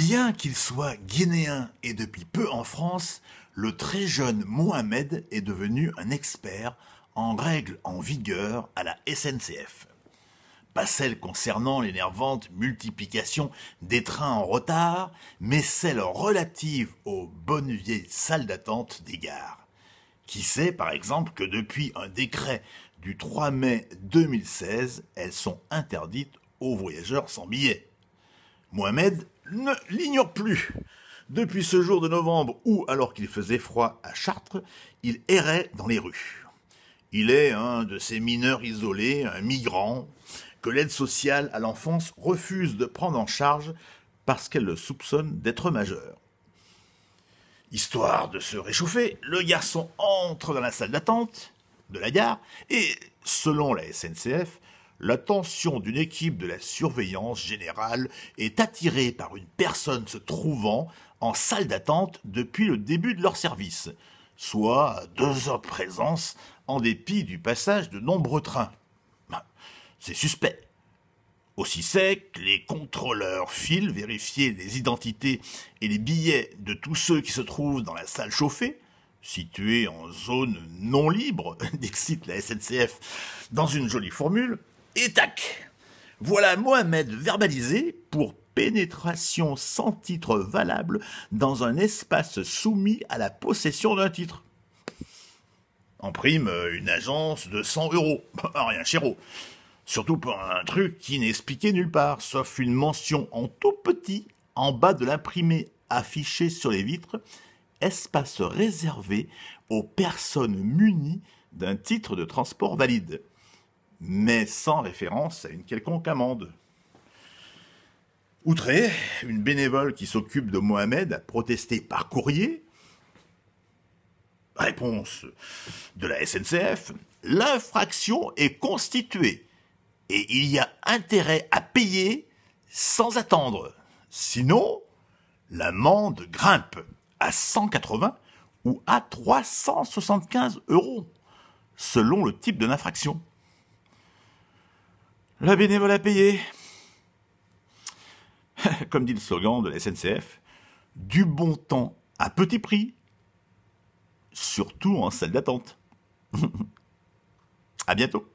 Bien qu'il soit guinéen et depuis peu en France, le très jeune Mohamed est devenu un expert en règles en vigueur à la SNCF. Pas celles concernant l'énervante multiplication des trains en retard, mais celles relatives aux bonnes vieilles salles d'attente des gares. Qui sait par exemple que depuis un décret du 3 mai 2016, elles sont interdites aux voyageurs sans billets. Mohamed ne l'ignore plus. Depuis ce jour de novembre où, alors qu'il faisait froid à Chartres, il errait dans les rues. Il est un de ces mineurs isolés, un migrant, que l'aide sociale à l'enfance refuse de prendre en charge parce qu'elle le soupçonne d'être majeur. Histoire de se réchauffer, le garçon entre dans la salle d'attente de la gare et, selon la SNCF, l'attention d'une équipe de la surveillance générale est attirée par une personne se trouvant en salle d'attente depuis le début de leur service, soit 2 heures de présence en dépit du passage de nombreux trains. C'est suspect. Aussi sec, les contrôleurs filent vérifier les identités et les billets de tous ceux qui se trouvent dans la salle chauffée, située en zone non libre, dixit la SNCF dans une jolie formule, et tac, voilà Mohamed verbalisé pour pénétration sans titre valable dans un espace soumis à la possession d'un titre. En prime, une agence de 100 €, rien chéro. Surtout pour un truc qui n'est expliqué nulle part, sauf une mention en tout petit en bas de l'imprimé affiché sur les vitres, espace réservé aux personnes munies d'un titre de transport valide, mais sans référence à une quelconque amende. Outré, une bénévole qui s'occupe de Mohamed a protesté par courrier. Réponse de la SNCF, l'infraction est constituée et il y a intérêt à payer sans attendre. Sinon, l'amende grimpe à 180 ou à 375 €, selon le type de l'infraction. La bénévole a payé. Comme dit le slogan de la SNCF, du bon temps à petit prix, surtout en salle d'attente. À bientôt.